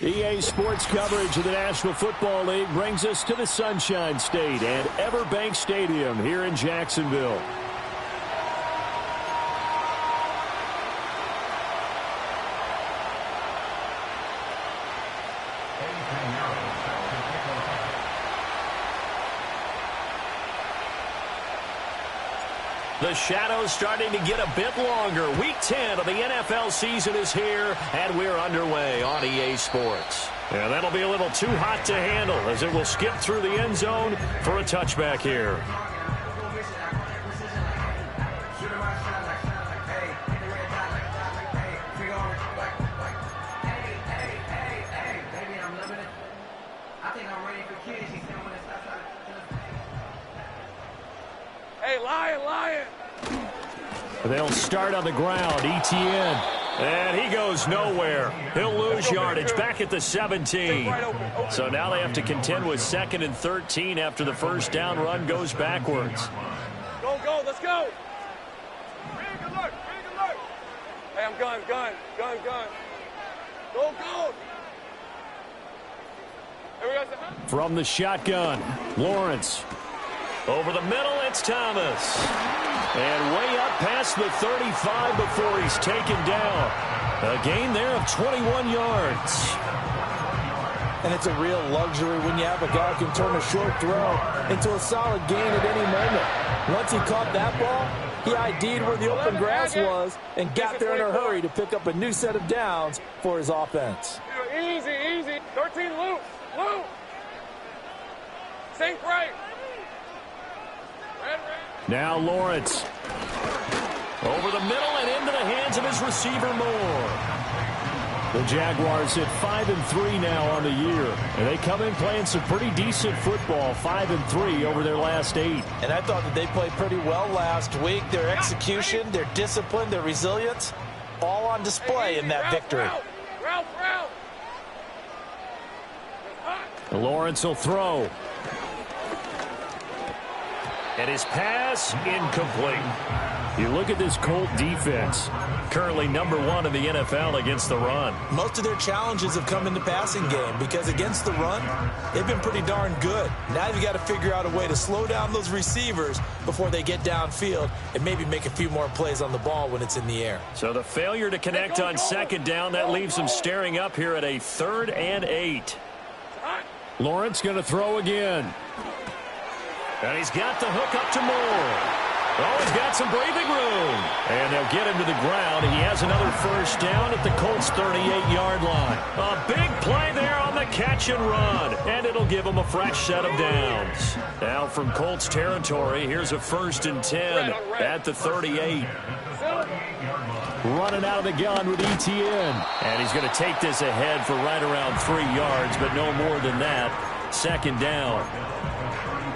EA Sports coverage of the National Football League brings us to the Sunshine State and Everbank Stadium here in Jacksonville. The shadow's starting to get a bit longer. Week 10 of the NFL season is here, and we're underway on EA Sports. And that'll be a little too hot to handle as it will skip through the end zone for a touchback here. Hey, Lion! They'll start on the ground. Etienne. And he goes nowhere. He'll lose yardage back at the 17. So now they have to contend with 2nd and 13 after the first down run goes backwards. Go, let's go! Really good look! Hey, I'm gun. Go! Here we go. From the shotgun, Lawrence. Over the middle, it's Thomas. And way up past the 35 before he's taken down. A gain there of 21 yards. And it's a real luxury when you have a guy who can turn a short throw into a solid gain at any moment. Once he caught that ball, he ID'd where the open grass was and got there in a hurry to pick up a new set of downs for his offense. Easy. 13 loose. Sink right. Now Lawrence. Over the middle and into the hands of his receiver Moore. The Jaguars hit 5-3 now on the year. And they come in playing some pretty decent football, 5-3 over their last 8. And I thought that they played pretty well last week. Their execution, their discipline, their resilience, all on display in that victory. Route. Lawrence will throw. And his pass incomplete. You look at this Colt defense, currently #1 in the NFL against the run. Most of their challenges have come in the passing game because against the run, they've been pretty darn good. Now you've got to figure out a way to slow down those receivers before they get downfield and maybe make a few more plays on the ball when it's in the air. So the failure to connect on 2nd down, that leaves them staring up here at a 3rd and 8. Lawrence going to throw again. And he's got the hook up to Moore. Oh, he's got some breathing room. And they'll get him to the ground. He has another first down at the Colts' 38-yard line. A big play there on the catch and run. And it'll give him a fresh set of downs. Now from Colts territory, here's a 1st and 10 at the 38. Running out of the gun with Etienne. And he's going to take this ahead for right around 3 yards, but no more than that. 2nd down.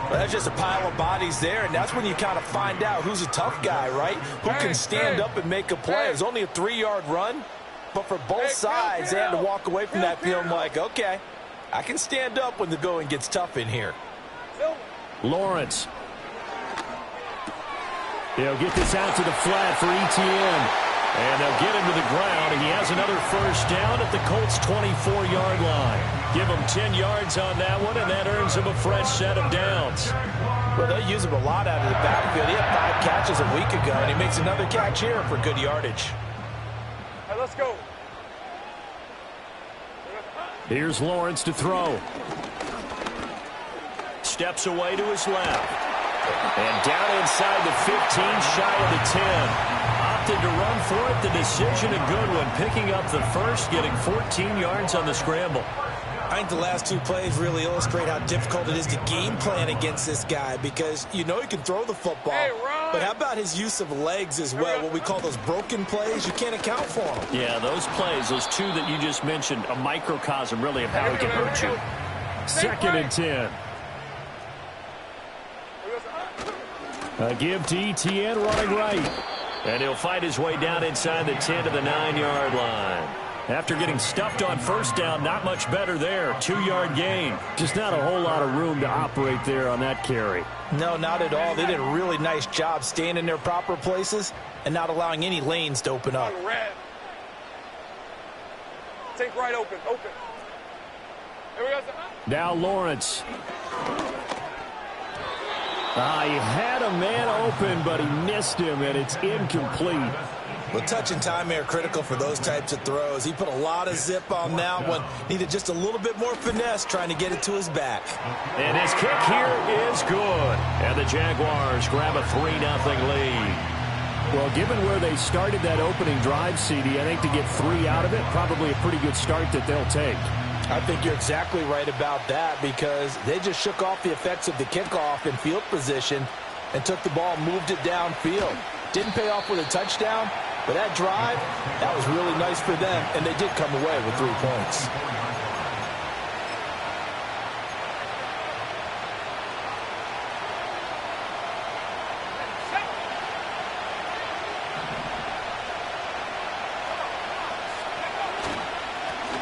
Well, that's just a pile of bodies there, and that's when you kind of find out who's a tough guy, right? Who can stand up and make a play. It was only a 3-yard run, but for both sides, they had to walk away from that feeling like, okay, I can stand up when the going gets tough in here. Lawrence. They'll get this out to the flat for Etienne. And they'll get him to the ground. He has another first down at the Colts' 24-yard line. Give him 10 yards on that one, and that earns him a fresh set of downs. Well, they'll use him a lot out of the backfield. He had 5 catches a week ago, and he makes another catch here for good yardage. All right, let's go. Here's Lawrence to throw. Steps away to his left. And down inside the 15, shy of the 10. Opted to run for it. The decision a good one. Picking up the first, getting 14 yards on the scramble. I think the last 2 plays really illustrate how difficult it is to game plan against this guy because you know he can throw the football. Hey, but how about his use of legs as well? What we call those broken plays, you can't account for them. Yeah, those plays, those 2 that you just mentioned, a microcosm really of how he can hurt you. 2nd and 10. A give to Etienne running right. And he'll fight his way down inside the 10 to the 9-yard line. After getting stuffed on first down, not much better there. 2-yard gain. Just not a whole lot of room to operate there on that carry. No, not at all. They did a really nice job staying in their proper places and not allowing any lanes to open up. Take right open. Now Lawrence. He had a man open, but he missed him, and it's incomplete. Well, touch and time are critical for those types of throws. He put a lot of zip on that one. Needed just a little bit more finesse trying to get it to his back. And his kick here is good. And the Jaguars grab a 3-0 lead. Well, given where they started that opening drive, CD, I think to get 3 out of it, probably a pretty good start that they'll take. I think you're exactly right about that because they just shook off the effects of the kickoff in field position and took the ball and moved it downfield. Didn't pay off with a touchdown, but that drive, that was really nice for them, and they did come away with 3 points.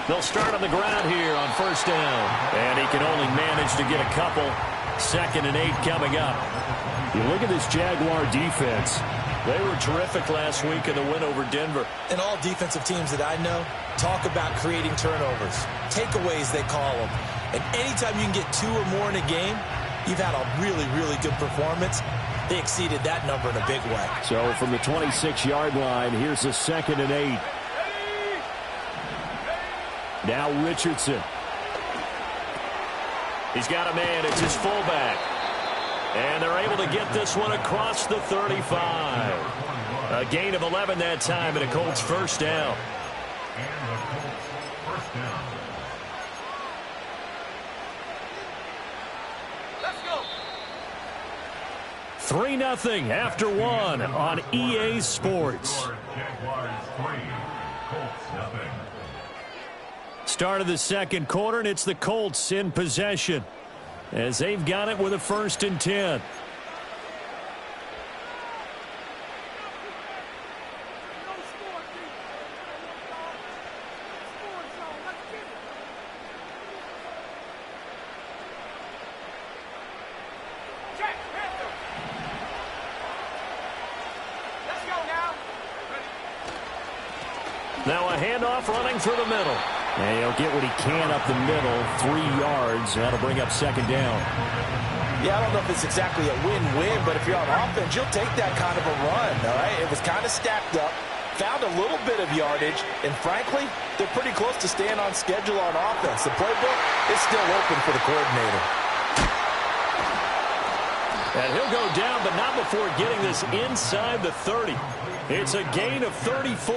They'll start on the ground here on first down. And he can only manage to get a couple. 2nd and 8 coming up. You look at this Jaguar defense. They were terrific last week in the win over Denver. And all defensive teams that I know talk about creating turnovers. Takeaways, they call them. And anytime you can get 2 or more in a game, you've had a really, really good performance. They exceeded that number in a big way. So from the 26-yard line, here's a 2nd and 8. Now Richardson. He's got a man. It's his fullback. And they're able to get this one across the 35. A gain of 11 that time, and a Colts first down. 3-0 after 1 on EA Sports. Start of the second quarter, and it's the Colts in possession as they've got it with a 1st and 10. Now a handoff running through the middle. And he'll get what he can up the middle, 3 yards. That'll bring up 2nd down. Yeah, I don't know if it's exactly a win-win, but if you're on offense, you'll take that kind of a run, all right? It was kind of stacked up, found a little bit of yardage, and frankly, they're pretty close to staying on schedule on offense. The playbook is still open for the coordinator. And he'll go down, but not before getting this inside the 30. It's a gain of 34.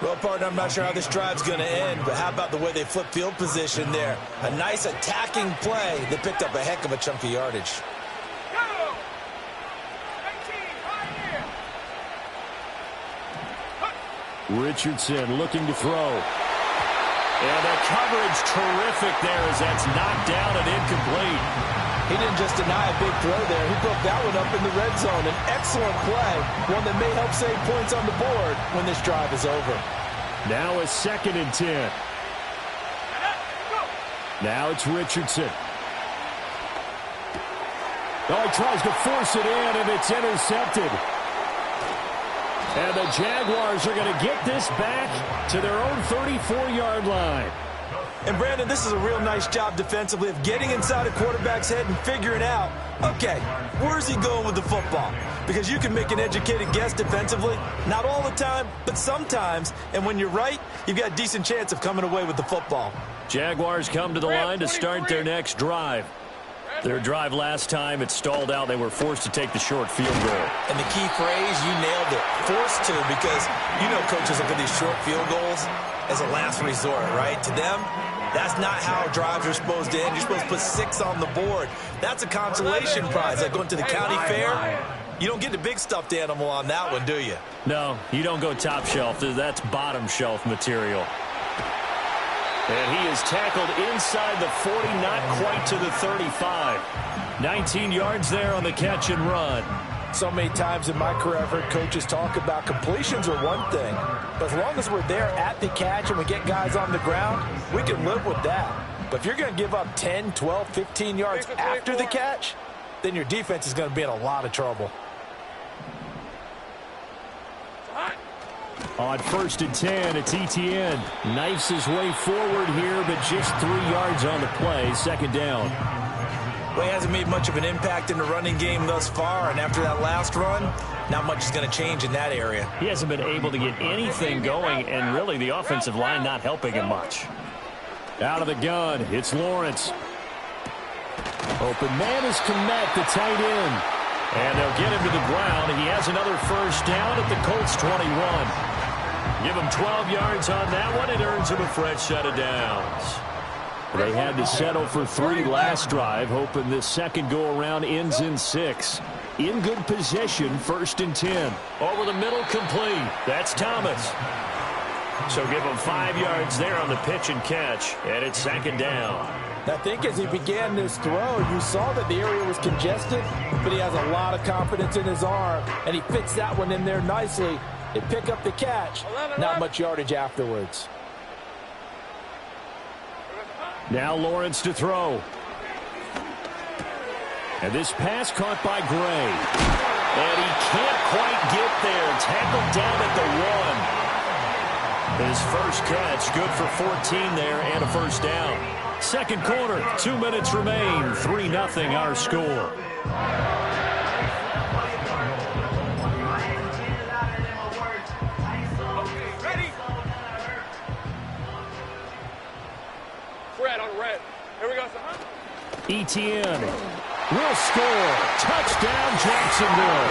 Well, partner, I'm not sure how this drive's going to end, but how about the way they flip field position there? A nice attacking play that picked up a heck of a chunk of yardage. Richardson looking to throw. And the coverage terrific there as that's knocked down and incomplete. He didn't just deny a big throw there. He broke that one up in the red zone. An excellent play, one that may help save points on the board when this drive is over. Now a 2nd and 10. Now it's Richardson. Oh, he tries to force it in, and it's intercepted. And the Jaguars are going to get this back to their own 34-yard line. And, Brandon, this is a real nice job defensively of getting inside a quarterback's head and figuring out, okay, where's he going with the football? Because you can make an educated guess defensively, not all the time, but sometimes. And when you're right, you've got a decent chance of coming away with the football. Jaguars come to the line to start their next drive. Their drive last time, it stalled out. They were forced to take the short field goal. And the key phrase, you nailed it, forced to, because you know coaches look at these short field goals as a last resort, right? To them, that's not how drives are supposed to end. You're supposed to put 6 on the board. That's a consolation prize. Like going to the county fair, you don't get the big stuffed animal on that one, do you? No, you don't go top shelf. That's bottom shelf material. And he is tackled inside the 40, not quite to the 35. 19 yards there on the catch and run. So many times in my career, I've heard coaches talk about completions are one thing, but as long as we're there at the catch and we get guys on the ground, we can live with that. But if you're going to give up 10, 12, 15 yards after the catch, then your defense is going to be in a lot of trouble. On 1st and 10, it's ETN. Knifes his way forward here, but just 3 yards on the play. 2nd down. Well, he hasn't made much of an impact in the running game thus far, and after that last run, not much is going to change in that area. He hasn't been able to get anything going, and really the offensive line not helping him much. Out of the gun, it's Lawrence. Open man is Kmet, the tight end. And they'll get him to the ground. He has another 1st down at the Colts 21. Give him 12 yards on that one. It earns him a fresh set of downs. They had to settle for 3 last drive, hoping this second go-around ends in 6. In good possession, 1st and 10. Over the middle, complete. That's Thomas. So give him 5 yards there on the pitch and catch, and it's 2nd down. I think as he began this throw, you saw that the area was congested, but he has a lot of confidence in his arm, and he fits that one in there nicely. They pick up the catch, not much yardage afterwards. Now Lawrence to throw. And this pass caught by Gray. And he can't quite get there. Tackled down at the 1. His first catch, good for 14 there and a 1st down. 2nd quarter, 2 minutes remain. 3-0 our score. Ready? Red on red. Here we go, son. ETN will score. Touchdown, Jacksonville.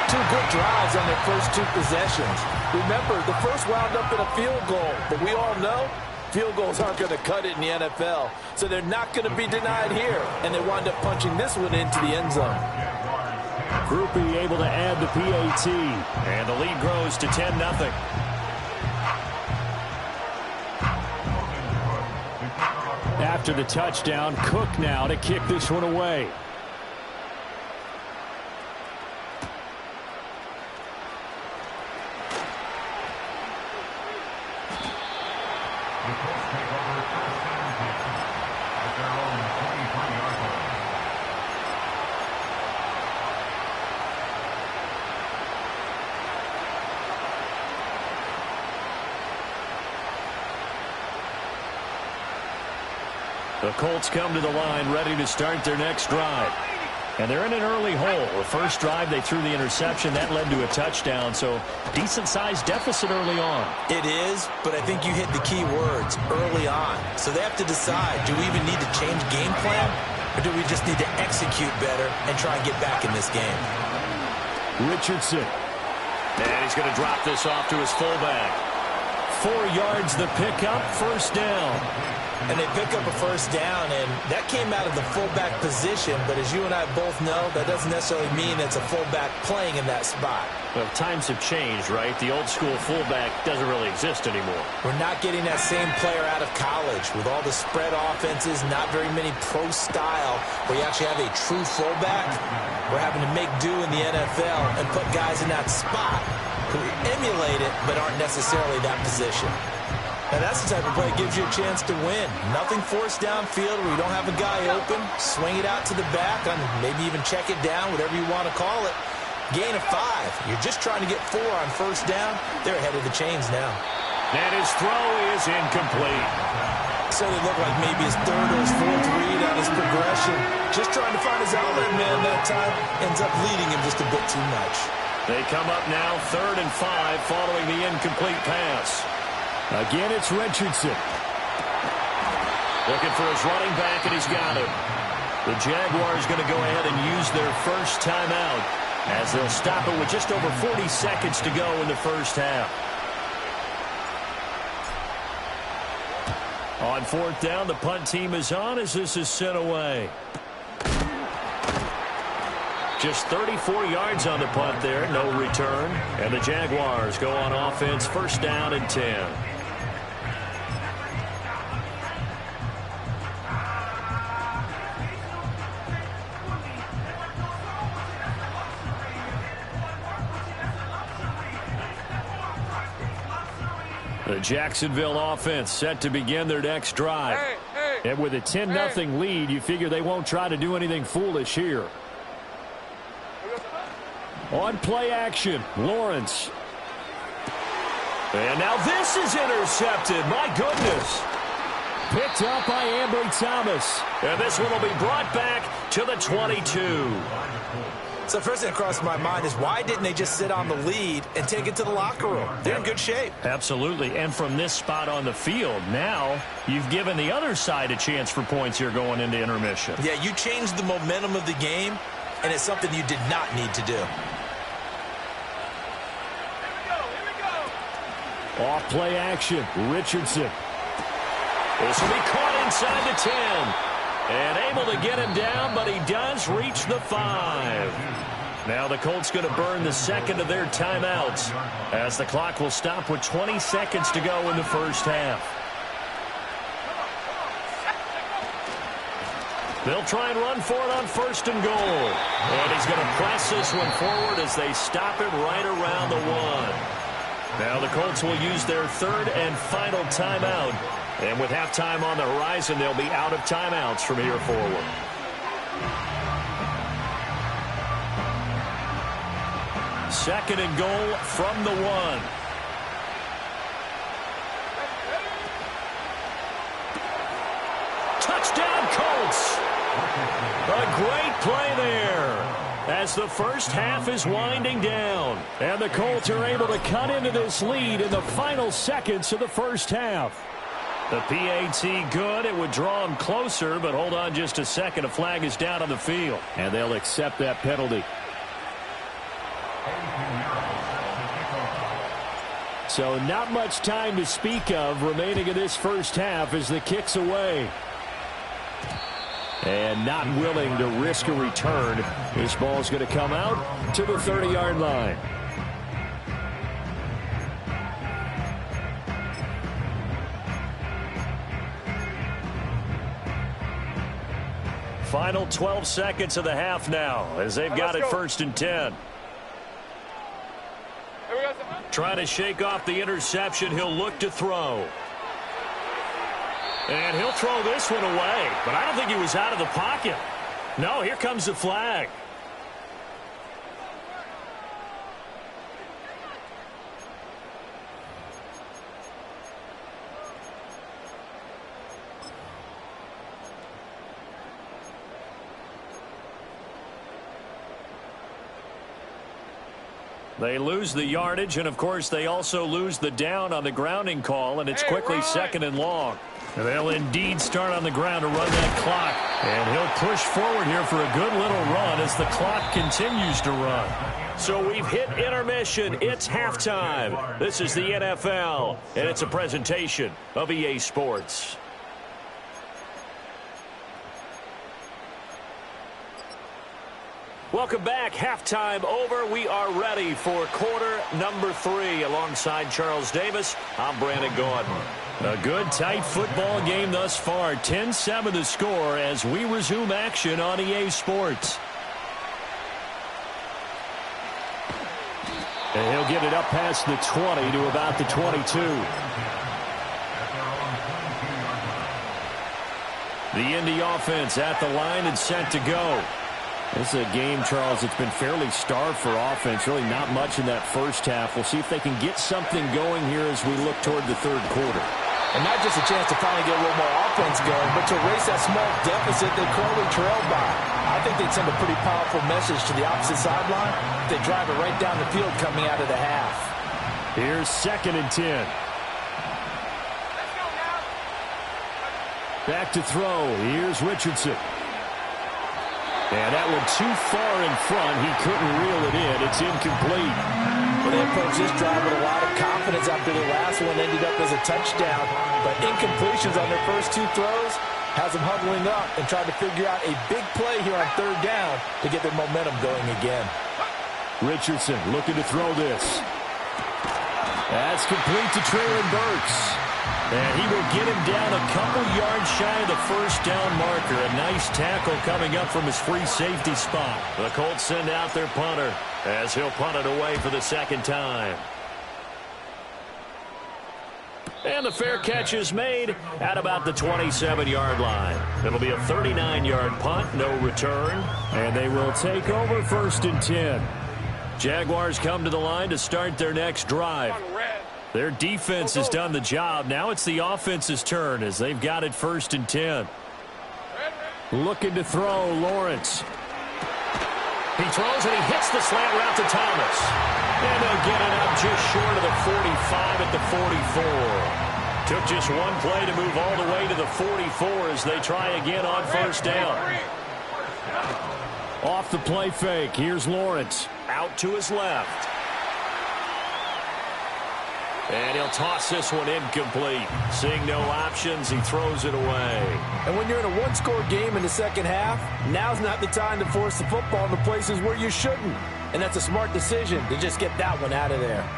2 good drives on their first 2 possessions. Remember, the first wound up in a field goal, but we all know field goals aren't going to cut it in the NFL, so they're not going to be denied here, and they wind up punching this one into the end zone. Groupie able to add the PAT, and the lead grows to 10-0. After the touchdown, Cook now to kick this one away. The Colts come to the line ready to start their next drive. And they're in an early hole. The first drive, they threw the interception. That led to a touchdown, so decent-sized deficit early on. It is, but I think you hit the key words, early on. So they have to decide, do we even need to change game plan, or do we just need to execute better and try and get back in this game? Richardson. And he's going to drop this off to his fullback. 4 yards the pickup, 1st down. And they pick up a 1st down, and that came out of the fullback position, but as you and I both know, that doesn't necessarily mean it's a fullback playing in that spot. Well, times have changed, right? The old school fullback doesn't really exist anymore. We're not getting that same player out of college with all the spread offenses, not very many pro style where you actually have a true fullback. We're having to make do in the NFL and put guys in that spot who emulate it but aren't necessarily that position. Now, that's the type of play that gives you a chance to win. Nothing forced downfield where you don't have a guy open. Swing it out to the back, and maybe even check it down, whatever you want to call it. Gain of 5. You're just trying to get 4 on 1st down. They're ahead of the chains now. And his throw is incomplete. So it looked like maybe his 3rd or his 4th read on his progression. Just trying to find his outlet man that time. Ends up leading him just a bit too much. They come up now 3rd and 5 following the incomplete pass. Again, it's Richardson. Looking for his running back, and he's got him. The Jaguars going to go ahead and use their first timeout as they'll stop it with just over 40 seconds to go in the first half. On 4th down, the punt team is on as this is sent away. Just 34 yards on the punt there, no return. And the Jaguars go on offense, 1st down and 10. The Jacksonville offense set to begin their next drive. And with a 10-0 lead, you figure they won't try to do anything foolish here. On play action, Lawrence. And now this is intercepted. My goodness. Picked up by Ambry Thomas. And this one will be brought back to the 22. So the first thing that crossed my mind is why didn't they just sit on the lead and take it to the locker room? They're in good shape. Absolutely. And from this spot on the field, now you've given the other side a chance for points here going into intermission. Yeah, you changed the momentum of the game, and it's something you did not need to do. Off play action. Richardson. This will be caught inside the 10. And able to get him down, but he does reach the 5. Now the Colts going to burn the second of their timeouts as the clock will stop with 20 seconds to go in the first half. They'll try and run for it on 1st and goal. And he's going to press this one forward as they stop it right around the 1. Now the Colts will use their 3rd and final timeout. And with halftime on the horizon, they'll be out of timeouts from here forward. Second and goal from the 1. Touchdown, Colts! A great play there as the first half is winding down. And the Colts are able to cut into this lead in the final seconds of the first half. The PAT good. It would draw him closer, but hold on just a second. A flag is down on the field. And they'll accept that penalty. So not much time to speak of remaining in this first half as the kick's away. And not willing to risk a return. This ball's going to come out to the 30-yard line. Final 12 seconds of the half now as they've got it 1st and 10. Trying to shake off the interception. He'll look to throw. And he'll throw this one away. But I don't think he was out of the pocket. No, here comes the flag. They lose the yardage, and, of course, they also lose the down on the grounding call, and it's quickly 2nd and long. And they'll indeed start on the ground to run that clock. And he'll push forward here for a good little run as the clock continues to run. So we've hit intermission. It's halftime. This is the NFL, and it's a presentation of EA Sports. Welcome back. Halftime over. We are ready for quarter number 3. Alongside Charles Davis, I'm Brandon Gordon. A good, tight football game thus far. 10-7 the score as we resume action on EA Sports. And he'll get it up past the 20 to about the 22. The Indy offense at the line and set to go. This is a game, Charles, that's been fairly starved for offense. Really not much in that first half. We'll see if they can get something going here as we look toward the 3rd quarter. And not just a chance to finally get a little more offense going, but to erase that small deficit they currently trailed by. I think they'd send a pretty powerful message to the opposite sideline if they drive it right down the field coming out of the half. Here's 2nd and 10. Back to throw. Here's Richardson. And that one too far in front. He couldn't reel it in. It's incomplete. Well, they approached this drive with a lot of confidence after the last one ended up as a touchdown. But incompletions on their first 2 throws has them huddling up and trying to figure out a big play here on 3rd down to get their momentum going again. Richardson looking to throw this. That's complete to Treylon Burks. And he will get him down a couple yards shy of the first down marker. A nice tackle coming up from his free safety spot. The Colts send out their punter as he'll punt it away for the 2nd time. And the fair catch is made at about the 27-yard line. It'll be a 39-yard punt, no return. And they will take over 1st and 10. Jaguars come to the line to start their next drive. Their defense has done the job. Now it's the offense's turn as they've got it 1st and 10. Looking to throw, Lawrence. He throws and he hits the slant route to Thomas. And they'll get it up just short of the 45 at the 44. Took just one play to move all the way to the 44 as they try again on 1st down. Off the play fake, here's Lawrence. Out to his left. And he'll toss this one incomplete. Seeing no options, he throws it away. And when you're in a one-score game in the second half, now's not the time to force the football in the places where you shouldn't. And that's a smart decision to just get that one out of there.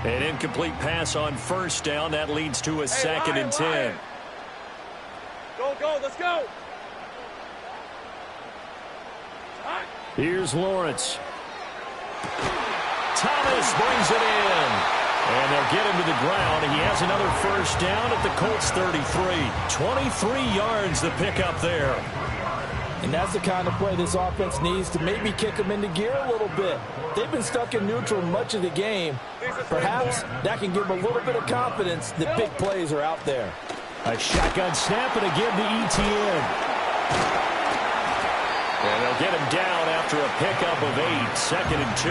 An incomplete pass on 1st down. That leads to a 2nd and 10. Go, let's go. Here's Lawrence. Thomas brings it in. And they'll get him to the ground. He has another 1st down at the Colts 33. 23 yards the pickup there. And that's the kind of play this offense needs to maybe kick them into gear a little bit. They've been stuck in neutral much of the game. Perhaps that can give them a little bit of confidence that big plays are out there. A shotgun snap and again to ETN. And they'll get him down after a pickup of 8. 2nd and 2.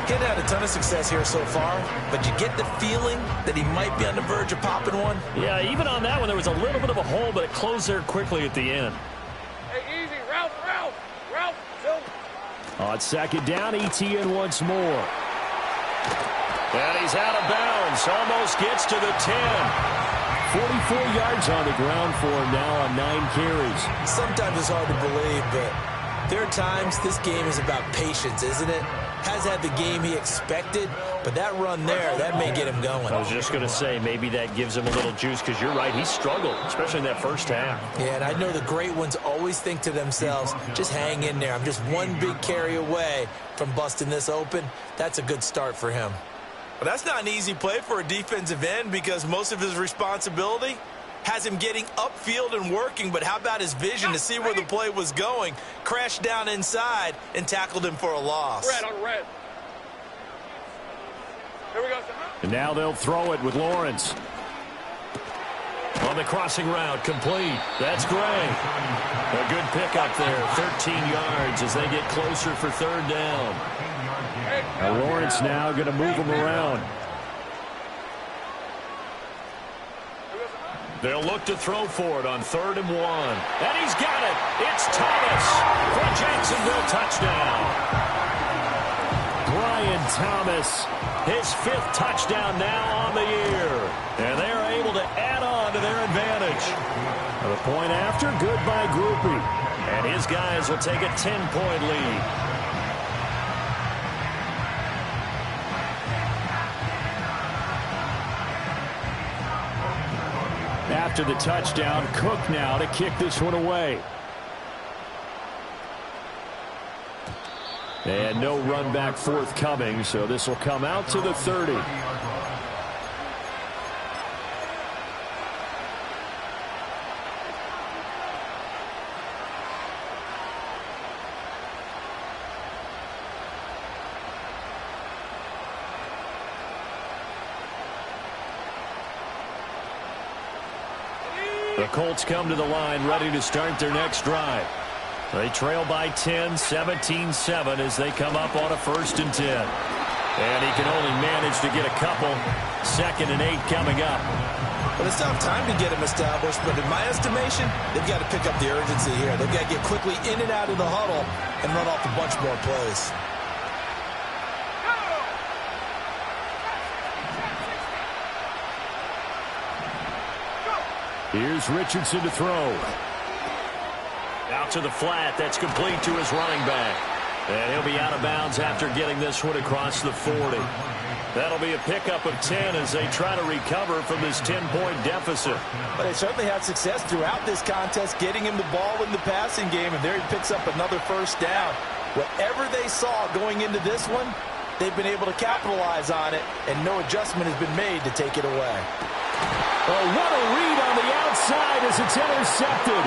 He's had a ton of success here so far, but you get the feeling that he might be on the verge of popping one. Yeah, even on that one, there was a little bit of a hole, but it closed there quickly at the end. Hey, easy, Ralph. On 2nd down, ETN once more. And he's out of bounds. Almost gets to the 10. 44 yards on the ground for him now on 9 carries. Sometimes it's hard to believe, but there are times this game is about patience, isn't it? Has had the game he expected, but that run there, that may get him going. I was just going to say, maybe that gives him a little juice, because you're right, he struggled, especially in that 1st half. Yeah, and I know the great ones always think to themselves, just hang in there. I'm just one big carry away from busting this open. That's a good start for him. Well, that's not an easy play for a defensive end, because most of his responsibility has him getting upfield and working, but how about his vision to see where the play was going? Crashed down inside and tackled him for a loss. Red. Here we go. And now they'll throw it with Lawrence. On the crossing route, complete. That's Gray. A good pickup there, 13 yards as they get closer for 3rd down. Now Lawrence now going to move him around. They'll look to throw for it on 3rd and 1. And he's got it. It's Thomas for a Jacksonville touchdown. Brian Thomas, his 5th touchdown now on the year. And they are able to add on to their advantage. The point after, good by Groupie. And his guys will take a 10-point lead. After the touchdown, Cook now to kick this one away. And no run back forthcoming, so this will come out to the 30. The Colts come to the line ready to start their next drive. They trail by 10, 17-7 as they come up on a 1st and 10. And he can only manage to get a couple. 2nd and 8 coming up. Well, it's not time to get him established, but in my estimation, they've got to pick up the urgency here. They've got to get quickly in and out of the huddle and run off a bunch more plays. Here's Richardson to throw. Out to the flat. That's complete to his running back. And he'll be out of bounds after getting this one across the 40. That'll be a pickup of 10 as they try to recover from this 10-point deficit. But they certainly had success throughout this contest, getting him the ball in the passing game, and there he picks up another 1st down. Whatever they saw going into this one, they've been able to capitalize on it, and no adjustment has been made to take it away. Oh, what a read on the outside as it's intercepted.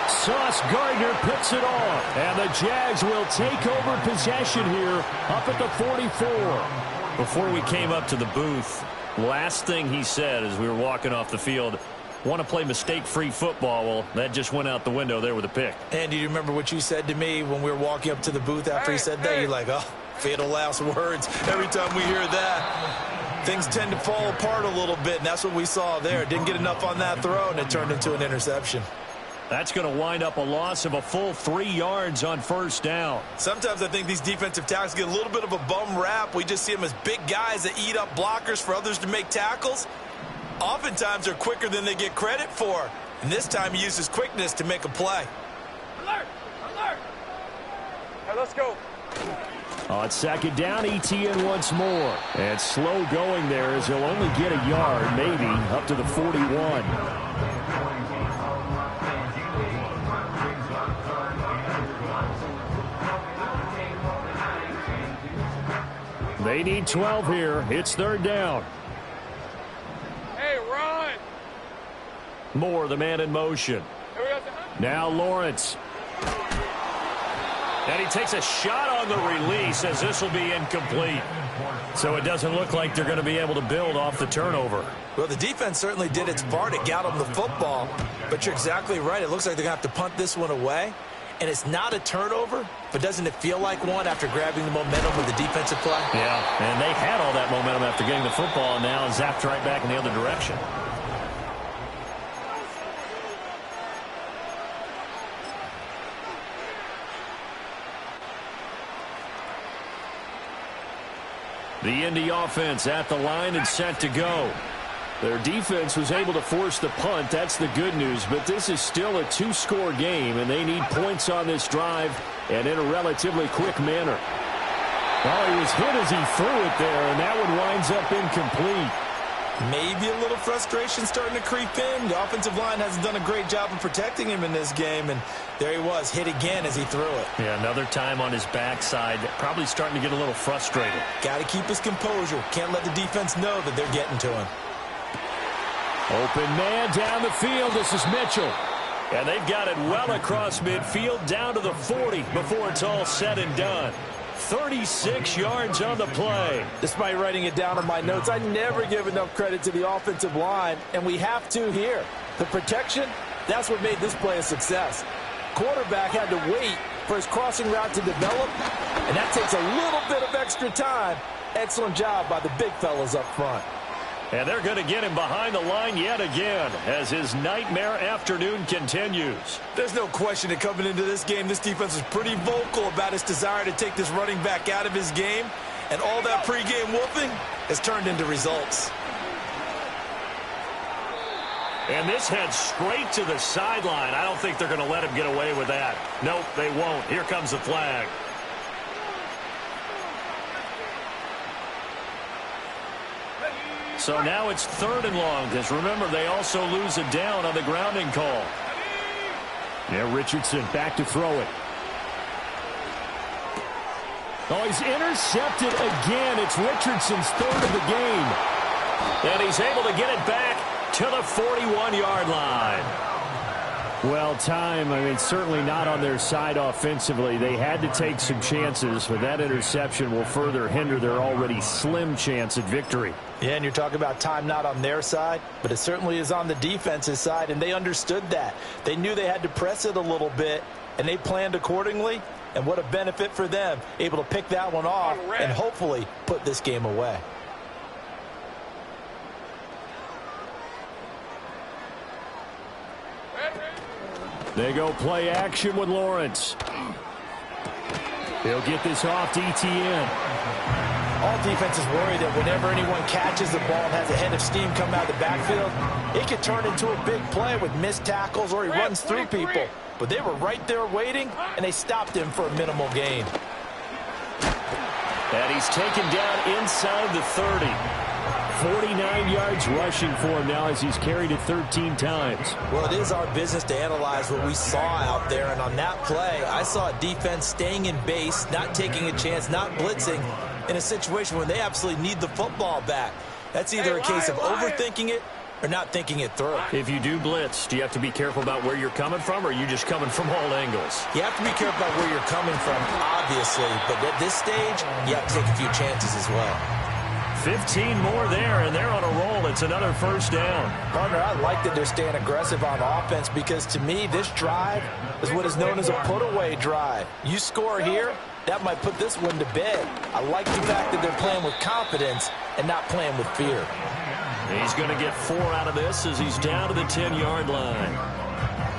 Sauce Gardner puts it on. And the Jags will take over possession here up at the 44. Before we came up to the booth, last thing he said as we were walking off the field, want to play mistake-free football. Well, that just went out the window there with a pick. And do you remember what you said to me when we were walking up to the booth after he said that? You're like, oh, fatal last words. Every time we hear that, things tend to fall apart a little bit, and that's what we saw there. Didn't get enough on that throw, and it turned into an interception. That's going to wind up a loss of a full 3 yards on first down. Sometimes I think these defensive tackles get a little bit of a bum rap. We just see them as big guys that eat up blockers for others to make tackles. Oftentimes they're quicker than they get credit for. And this time he uses quickness to make a play. Alert! Alert! Hey, let's go. On second down, ETN once more. And slow going there as he'll only get a yard, maybe, up to the 41. They need 12 here. It's third down. Hey, run! Moore, the man in motion. Now Lawrence. And he takes a shot on the release as this will be incomplete. So it doesn't look like they're going to be able to build off the turnover. Well, the defense certainly did its part. It got them the football. But you're exactly right. It looks like they're going to have to punt this one away. And it's not a turnover, but doesn't it feel like one after grabbing the momentum with the defensive play? Yeah, and they had all that momentum after getting the football, and now zapped right back in the other direction. The Indy offense at the line and set to go. Their defense was able to force the punt. That's the good news. But this is still a 2-score game, and they need points on this drive and in a relatively quick manner. Well, he was hit as he threw it there, and that one winds up incomplete. Maybe a little frustration starting to creep in. The offensive line hasn't done a great job of protecting him in this game, and there he was, hit again as he threw it. Yeah, another time on his backside, probably starting to get a little frustrated. Got to keep his composure. Can't let the defense know that they're getting to him. Open man down the field. This is Mitchell. And they've got it well across midfield down to the 40 before it's all said and done. 36 yards on the play. Despite writing it down in my notes, I never give enough credit to the offensive line, and we have to here. The protection, that's what made this play a success. Quarterback had to wait for his crossing route to develop, and that takes a little bit of extra time. Excellent job by the big fellas up front. And they're going to get him behind the line yet again as his nightmare afternoon continues. There's no question that coming into this game, this defense is pretty vocal about its desire to take this running back out of his game. And all that pregame whooping has turned into results. And this heads straight to the sideline. I don't think they're going to let him get away with that. Nope, they won't. Here comes the flag. So now it's third and long, because remember, they also lose a down on the grounding call. Yeah, Richardson back to throw it. Oh, he's intercepted again. It's Richardson's third of the game. And he's able to get it back to the 41-yard line. Well, time, I mean, certainly not on their side offensively. They had to take some chances, but that interception will further hinder their already slim chance at victory. Yeah, and you're talking about time not on their side, but it certainly is on the defense's side, and they understood that. They knew they had to press it a little bit, and they planned accordingly, and what a benefit for them, able to pick that one off and hopefully put this game away. They go play action with Lawrence. He'll get this off to ETN. All defenses worry that whenever anyone catches the ball and has a head of steam come out of the backfield, it could turn into a big play with missed tackles or he runs through people. But they were right there waiting, and they stopped him for a minimal gain. And he's taken down inside the 30. 49 yards rushing for him now as he's carried it 13 times. Well, it is our business to analyze what we saw out there, and on that play, I saw a defense staying in base, not taking a chance, not blitzing, in a situation where they absolutely need the football back. That's either a case of overthinking it or not thinking it through. If you do blitz, do you have to be careful about where you're coming from, or are you just coming from all angles? You have to be careful about where you're coming from, obviously, but at this stage, you have to take a few chances as well. 15 more there, and they're on a roll. It's another first down. Partner, I like that they're staying aggressive on offense because, to me, this drive is what is known as a put-away drive. You score here, that might put this one to bed. I like the fact that they're playing with confidence and not playing with fear. He's going to get 4 out of this as he's down to the 10-yard line.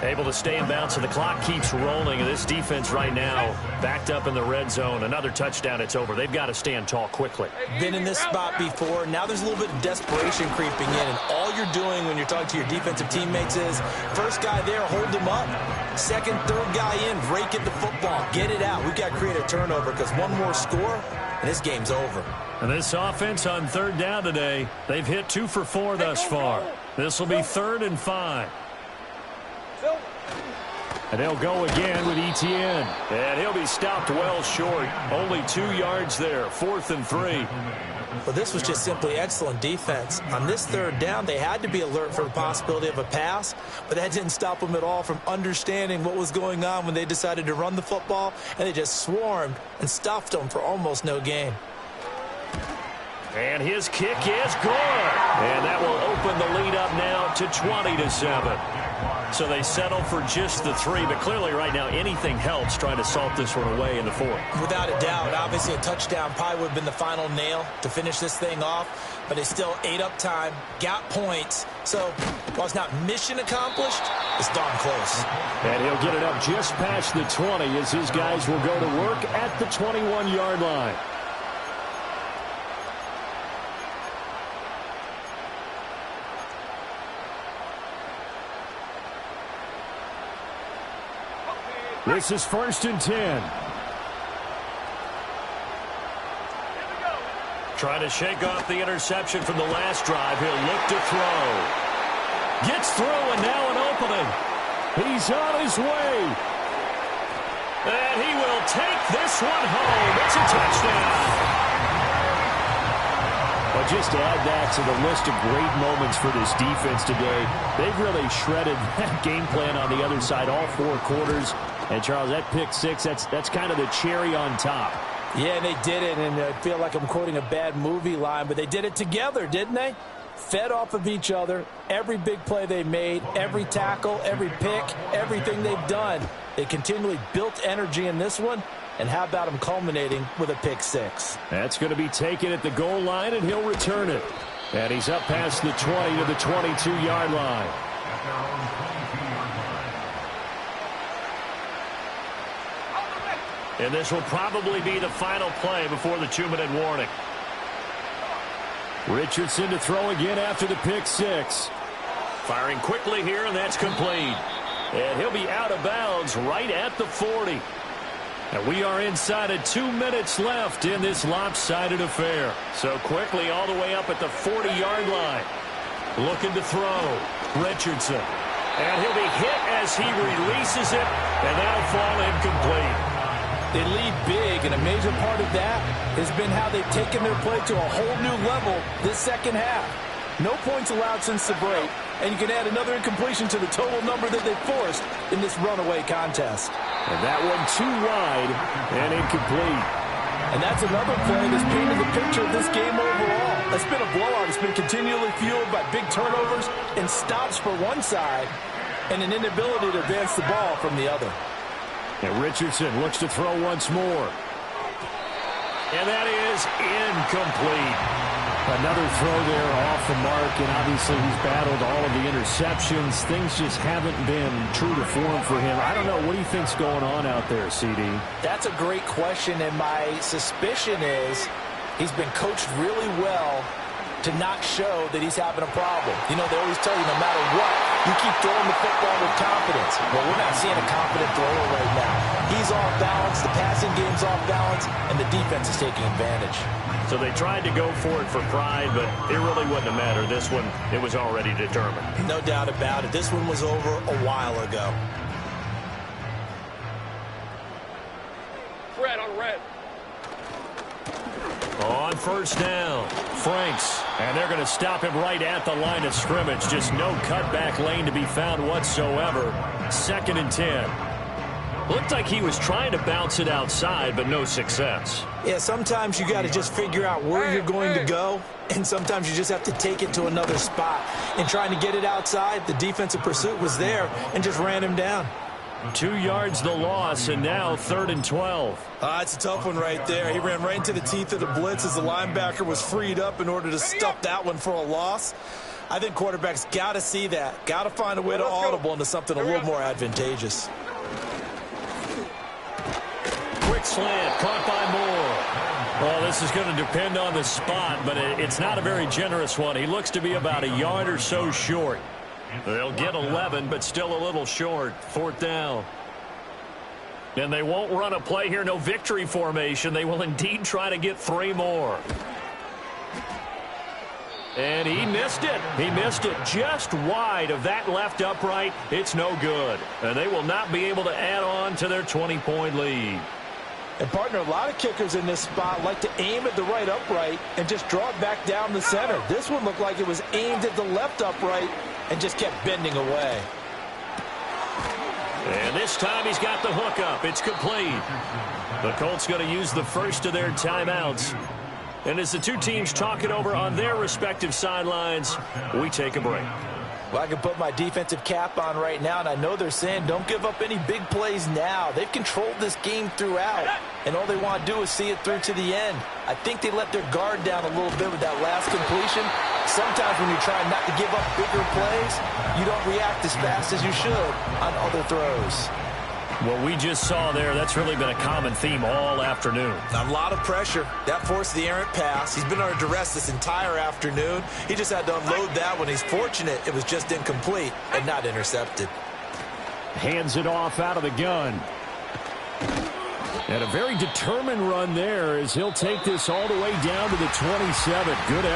Able to stay in bounds, so the clock keeps rolling. And this defense right now backed up in the red zone. Another touchdown, it's over. They've got to stand tall quickly. Been in this spot before. Now there's a little bit of desperation creeping in. And all you're doing when you're talking to your defensive teammates is, first guy there, hold him up. Second, third guy in, rake at the football. Get it out. We've got to create a turnover because one more score, and this game's over. And this offense on third down today, they've hit 2 for 4 thus far. This will be 3rd and 5. And they'll go again with Etienne. And he'll be stopped well short. Only 2 yards there. 4th and 3. Well, this was just simply excellent defense. On this third down, they had to be alert for the possibility of a pass, but that didn't stop them at all from understanding what was going on when they decided to run the football, and they just swarmed and stuffed them for almost no gain. And his kick is good. And that will open the lead up now to 20-7. So they settle for just the 3, but clearly right now anything helps trying to salt this one away in the 4th. Without a doubt, obviously a touchdown probably would have been the final nail to finish this thing off, but they still ate up time, got points. So while it's not mission accomplished, it's darn close. And he'll get it up just past the 20 as his guys will go to work at the 21-yard line. This is 1st and 10. Trying to shake off the interception from the last drive. He'll look to throw. Gets through, and now an opening. He's on his way. And he will take this one home. It's a touchdown. Well, just to add that to the list of great moments for this defense today, they've really shredded that game plan on the other side all 4 quarters. And, Charles, that pick 6, that's kind of the cherry on top. Yeah, and they did it, and I feel like I'm quoting a bad movie line, but they did it together, didn't they? Fed off of each other, every big play they made, every tackle, every pick, everything they've done. They continually built energy in this one, and how about them culminating with a pick 6? That's going to be taken at the goal line, and he'll return it. And he's up past the 20 to the 22-yard line. And this will probably be the final play before the 2-minute warning. Richardson to throw again after the pick 6. Firing quickly here, and that's complete. And he'll be out of bounds right at the 40. And we are inside of 2 minutes left in this lopsided affair. So quickly all the way up at the 40-yard line. Looking to throw. Richardson. And he'll be hit as he releases it, and that'll fall incomplete. They lead big, and a major part of that has been how they've taken their play to a whole new level this second half. No points allowed since the break, and you can add another incompletion to the total number that they forced in this runaway contest. And that one too wide and incomplete. And that's another play that's painted the picture of this game overall. It's been a blowout. It's been continually fueled by big turnovers and stops for one side and an inability to advance the ball from the other. And Richardson looks to throw once more. And that is incomplete. Another throw there off the mark, and obviously he's battled all of the interceptions. Things just haven't been true to form for him. I don't know. What do you think's going on out there, CD? That's a great question, and my suspicion is he's been coached really well to not show that he's having a problem. You know, they always tell you no matter what, you keep throwing the football with confidence. Well, we're not seeing a confident thrower right now. He's off balance, the passing game's off balance, and the defense is taking advantage. So they tried to go for it for pride, but it really wouldn't have mattered. This one, it was already determined. No doubt about it. This one was over a while ago. Red on red. On first down, Franks And they're going to stop him right at the line of scrimmage. Just no cutback lane to be found whatsoever. 2nd and 10. Looked like he was trying to bounce it outside, but no success. Yeah, sometimes you got to just figure out where you're going to go, and sometimes you just have to take it to another spot. And trying to get it outside, the defensive pursuit was there and just ran him down. 2 yards the loss, and now 3rd and 12. It's a tough one right there. He ran right into the teeth of the blitz as the linebacker was freed up in order to stop that one for a loss. I think quarterbacks got to see that. Got to find a way to audible into something a little more advantageous. Quick slant, caught by Moore. Well, this is going to depend on the spot, but it's not a very generous one. He looks to be about a yard or so short. They'll get 11, but still a little short. 4th down. And they won't run a play here. No victory formation. They will indeed try to get 3 more. And he missed it. He missed it just wide of that left upright. It's no good. And they will not be able to add on to their 20-point lead. And, partner, a lot of kickers in this spot like to aim at the right upright and just draw it back down the center. This one looked like it was aimed at the left upright and just kept bending away. And this time he's got the hook up. It's complete. The Colts going to use the first of their timeouts. And as the two teams talk it over on their respective sidelines, we take a break. Well, I can put my defensive cap on right now, and I know they're saying don't give up any big plays now. They've controlled this game throughout, and all they want to do is see it through to the end. I think they let their guard down a little bit with that last completion. Sometimes when you're trying not to give up bigger plays, you don't react as fast as you should on other throws. What we just saw there, that's really been a common theme all afternoon. A lot of pressure. That forced the errant pass. He's been under duress this entire afternoon. He just had to unload that one. He's fortunate it was just incomplete and not intercepted. Hands it off out of the gun. And a very determined run there as he'll take this all the way down to the 27. Good effort.